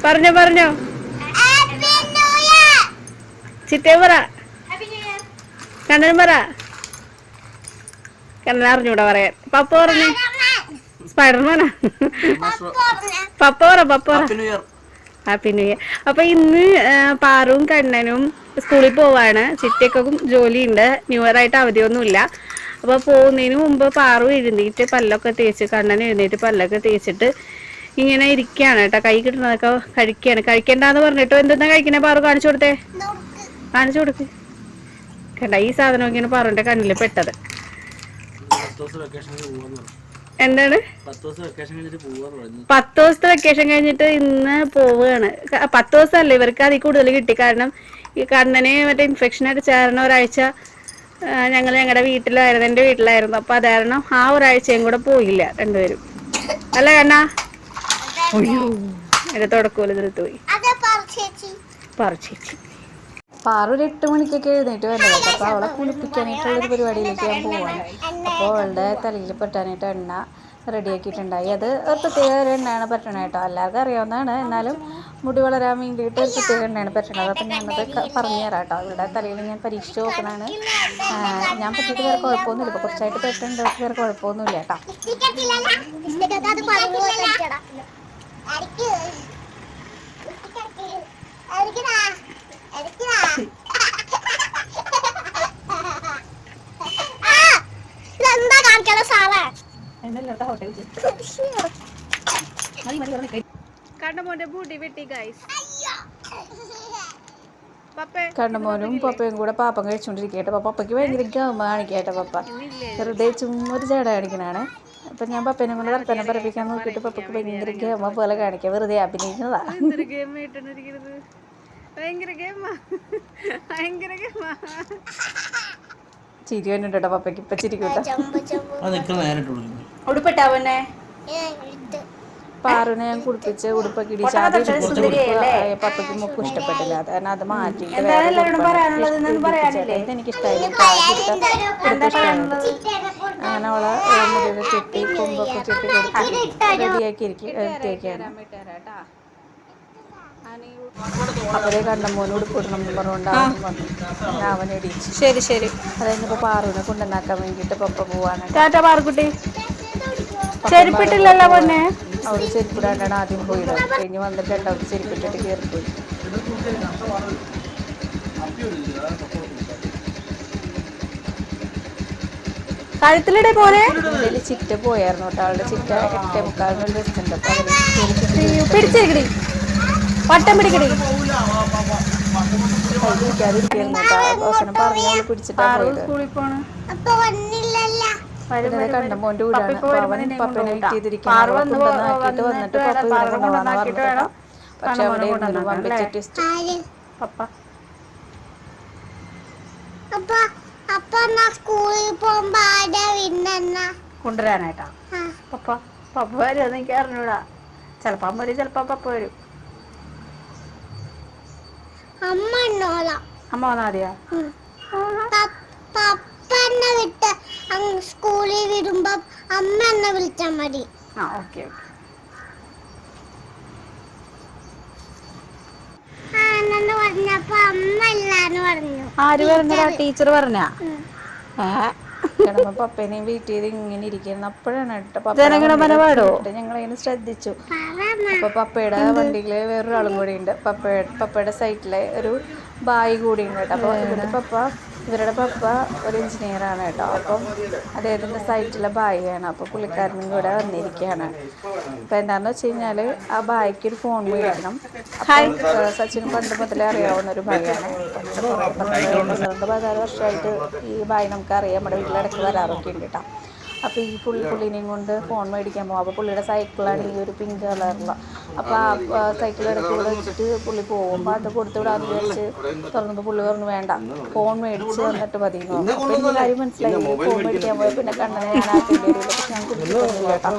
പറഞ്ഞോ പറഞ്ഞോ ചിറ്റേ പറ കണ്ണൻ പറ കണ്ണൻ അറിഞ്ഞൂടാ പറയാൻ പപ്പ പറഞ്ഞേ സ്പൈഡർമാനാ പപ്പ പറ പപ്പ പറ ഹാപ്പി ന്യൂ ഇയർ. അപ്പൊ ഇന്ന് പാറും കണ്ണനും സ്കൂളിൽ പോവാണ്. ചിറ്റക്കും ജോലിയുണ്ട്. ന്യൂ ഇയർ ആയിട്ട് അവധിയൊന്നുമില്ല. അപ്പൊ പോകുന്നതിന് മുമ്പ് പാറു എഴുന്നേറ്റ് പല്ലൊക്കെ തേച്ച് കണ്ണൻ എഴുന്നേറ്റ് പല്ലൊക്കെ തേച്ചിട്ട് ഇങ്ങനെ ഇരിക്കുകയാണ് കേട്ടോ. കൈ കിട്ടുന്നതൊക്കെ കഴിക്കുകയാണ്. കഴിക്കണ്ടെന്ന് പറഞ്ഞിട്ടോ എന്തെന്നാ കഴിക്കണേ പാറു കാണിച്ചു കൊടുത്തേ. കാണിച്ചു കൊടുക്ക്. കണ്ട ഈ സാധനം ഇങ്ങനെ പാറുവിന്റെ കണ്ണിൽ പെട്ടത്. എന്താണ് 10 ദിവസത്തെ വെക്കേഷൻ കഴിഞ്ഞിട്ട് ഇന്ന് പോവുകയാണ്. 10 ദിവസമല്ല, ഇവർക്ക് അതിൽ കൂടുതൽ കിട്ടി. കാരണം ഈ കണ്ണന് മറ്റേ ഇൻഫെക്ഷൻ അടിച്ചായിരുന്നു. ഒരാഴ്ച ഞങ്ങൾ ഞങ്ങളുടെ വീട്ടിലായിരുന്നു, എൻ്റെ വീട്ടിലായിരുന്നു. അപ്പൊ അത് കാരണം ആ ഒരാഴ്ചയും കൂടെ പോയില്ല രണ്ടുപേരും. അല്ല കണ്ണാ എന്റെ തുടക്കോല് തീർത്ത് പോയി പറിച്ചേച്ചി. പാറു ഒരു 8 മണിക്കൊക്കെ എഴുന്നേറ്റ് വന്നത്. അപ്പോൾ അവളെ കുളിപ്പിക്കാനായിട്ടുള്ളൊരു പരിപാടിയിലേക്ക് ഞാൻ പോവാണ്. അപ്പോൾ അവളുടെ തലയിൽ പെട്ടാനായിട്ട് എണ്ണ റെഡിയാക്കിയിട്ടുണ്ടായി. അത് ഒരു പ്രത്യേക എണ്ണയാണ് പറ്റണത് കേട്ടോ. എല്ലാവർക്കും അറിയാവുന്നതാണ്. എന്നാലും മുടി വളരാൻ വേണ്ടിയിട്ട് ഒരു പ്രത്യേക എണ്ണയാണ് പറ്റണത്. അപ്പം ഞാനത് പറഞ്ഞു തരാം കേട്ടോ. അവളുടെ തലയിൽ ഞാൻ പരീക്ഷിച്ച് നോക്കണതാണ്. ഞാൻ പറ്റിയിട്ട് വേറെ കുഴപ്പമൊന്നുമില്ല. ഇപ്പോൾ കുറച്ചായിട്ട് പെട്ടുണ്ട്, വേറെ കുഴപ്പമൊന്നുമില്ല കേട്ടോ. കണ്ണമോനും പപ്പയും കൂടെ പാപ്പം കഴിച്ചുകൊണ്ടിരിക്കട്ടെ. പപ്പയ്ക്ക് ഭയങ്കര ഗമ കാണിക്കട്ടെ. പപ്പ വെറുതെ ചുമ്മാ ഒരു ചേട കാണിക്കണാണ്. അപ്പം ഞാൻ പപ്പേനെ കൊണ്ട് വർത്തമാനം പറയിപ്പിക്കാൻ നോക്കിയിട്ട് പപ്പയ്ക്ക് ഭയങ്കര ഗമ പോലെ കാണിക്കുക. വെറുതെ അഭിനയിക്കുന്നതാ. ചിരി വന്നിട്ടോ പപ്പയ്ക്ക്. ഇപ്പൊ ചിരിക്കൂട്ടോ. ഉടുപ്പിട്ടാവന്നെ പാറുനെ ഞാൻ കുടിപ്പിച്ച് ഉടുപ്പൊക്കെ ഇടിച്ച് പപ്പയ്ക്ക് മുക്കും ഇഷ്ടപ്പെട്ടില്ല. അത് കാരണം അത് മാറ്റിയിട്ട് ഇതെനിക്കിഷ്ടമായിരുന്നു. അങ്ങനെ അവളെ മുടിയൊക്കെ ചുട്ടി കൊമ്പൊക്കെ ചുട്ടി കൊടുത്ത് റെഡിയാക്കി ഇരിക്കുകയാണ്. അവരെ കണ്ണമോന് ഉടുപ്പിടണം എന്ന് പറഞ്ഞുകൊണ്ടാവും വന്നു. ഞാൻ അവനെ ഇടിച്ചു. ശരി ശരി. അത് കഴിഞ്ഞപ്പോൾ പാറുവിനെ കൊണ്ടുവന്നാക്കാൻ വേണ്ടിയിട്ട് പപ്പ പോവാണ്. ടാറ്റ പാറുക്കുട്ടി. ചെരുപ്പിട്ടില്ലല്ലോ പൊന്നെ. അവര് ചെരുപ്പിടാണ്ടാണ് ആദ്യം പോയത്. കഴിഞ്ഞ് വന്നിട്ട് രണ്ടാമത് ചെരുപ്പിട്ടിട്ട് കയറിപ്പോയി. കഴുത്തിലിടെ പോലെ ചിറ്റ പോയായിരുന്നു കേട്ടോ. അവളുടെ ചിറ്റ 8:45 ബസ് ഉണ്ട്. അപ്പൊ പിടിച്ചേക്കടി, വട്ടം പിടിക്കടി. പിടിക്കാതിരിക്കുന്നു കേട്ടോ. അവസാനം പറഞ്ഞ അവള് പിടിച്ചിട്ടാ പോയത്. കണ്ണമോന്റെ വീടാണ്. അവൻ പപ്പനെ വെയിറ്റ് ചെയ്തിരിക്കുന്നത്. കൊണ്ടുവന്നാക്കിയിട്ട് വന്നിട്ട് പപ്പ ഇവിടെ കൊണ്ടുപോകാന്ന് പറഞ്ഞിട്ട്. പക്ഷെ അവിടെ ഇരുന്നൊരു വമ്പിച്ച ട്വിസ്റ്റ്. കൊണ്ടുവരാനായിട്ടാ പപ്പ പപ്പ വരും. എനിക്ക് അറിഞ്ഞൂടാ. ചെലപ്പോ അമ്മ വരും, ചെലപ്പോ പപ്പ വരും. അമ്മ വന്നാ മതിയാ. സ്കൂളിൽ വിടുമ്പോ അമ്മ എന്നെ വിളിച്ചാ മതി. ആ ഓക്കെ ഓക്കെ. ആര് പറഞ്ഞടാ? ടീച്ചർ പറഞ്ഞാ? പപ്പേനെയും വെയിറ്റ് ചെയ്ത് ഇങ്ങനെ ഇരിക്കുന്നു. അപ്പോഴാണ് കേട്ടോ ഞങ്ങളിങ്ങനെ ശ്രദ്ധിച്ചു. അപ്പൊ പപ്പയുടെ വണ്ടിയില് വേറൊരാളും കൂടി ഉണ്ട്. പപ്പയുടെ സൈറ്റിലെ ഒരു ബായി കൂടി ഉണ്ട് കേട്ടോ. അപ്പോൾ ഇവരുടെ പപ്പ ഒരു എഞ്ചിനീയറാണ് കേട്ടോ. അപ്പം അദ്ദേഹത്തിൻ്റെ സൈറ്റിലെ ബായിയാണ്. അപ്പോൾ പുള്ളിക്കാരനും കൂടെ വന്നിരിക്കുകയാണ്. അപ്പോൾ എന്താണെന്ന് വെച്ച് കഴിഞ്ഞാൽ ആ ബായിക്ക് ഒരു ഫോൺ മേടിക്കണം. സച്ചിന് പണ്ട് മുതലേ അറിയാവുന്ന ഒരു ബായിയാണ്. 16 വർഷമായിട്ട് ഈ ബായി നമുക്കറിയാം. നമ്മുടെ വീട്ടിലിടയ്ക്ക് വരാറൊക്കെ ഉണ്ട് കേട്ടോ. അപ്പോൾ ഈ പുള്ളിനെയും കൊണ്ട് ഫോൺ മേടിക്കാൻ പോകും. അപ്പോൾ പുള്ളിയുടെ സൈക്കിളാണ് ഈ ഒരു പിങ്ക് കളറുള്ള. അപ്പോൾ ആ സൈക്കിൾ ഇടയ്ക്ക് കൂടെ വെച്ചിട്ട് പുള്ളി പോകുമ്പോൾ അത് കൊടുത്തു വിടാന്ന് വിചാരിച്ച് തുറന്നപ്പോൾ പുള്ളി പറഞ്ഞു വേണ്ട, ഫോൺ മേടിച്ച് വന്നിട്ട് മതി എന്ന് പറഞ്ഞു. അപ്പോൾ എനിക്ക് കാര്യം മനസ്സിലായി. ഫോൺ മേടിക്കാൻ പോയ പിന്നെ കണ്ണനെ ഞാൻ ആക്കേണ്ടി വരില്ല. പക്ഷെ ഞാൻ കുടിച്ചിട്ടൊന്നുമില്ല കേട്ടോ.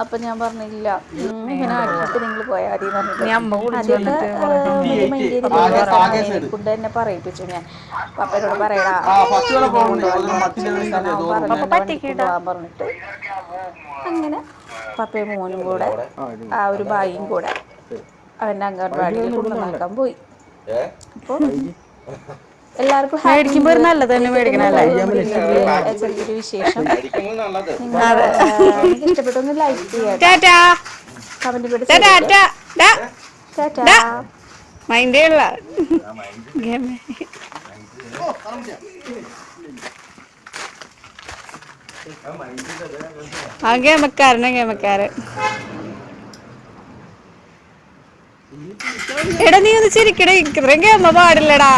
അപ്പം ഞാൻ പറഞ്ഞില്ല, ഇങ്ങനെ ആക്കിയിട്ട് നിങ്ങൾ പോയാൽ മതി എന്ന് പറഞ്ഞിട്ട് കൊണ്ട് തന്നെ പറയിപ്പിച്ചു. ഞാൻ പപ്പനോട് പറയടാ പറഞ്ഞിട്ട് അങ്ങനെ പപ്പയും മോനും കൂടെ ആ ഒരു ബായിയും കൂടെ അവൻ്റെ അംഗൻവാടിയിൽ കൊണ്ടുവന്നാക്കാൻ പോയി. അപ്പോൾ എല്ലാവർക്കും മേടിക്കുമ്പോ ഒരു നല്ലത് തന്നെ മേടിക്കണല്ലേ. ചെറിയൊരു വിശേഷം. നിങ്ങൾക്ക് ഇഷ്ടപ്പെട്ടൊന്ന് ലൈക്ക് ചെയ്യാം, കമന്റ് കൂടെ മൈൻഡേ ഉള്ള ആ ഗേമക്കാരൻ. എടാ നീ ഒന്ന് ചിരിക്കട, ഇത്രയും ഗേമ പാടില്ലടാ.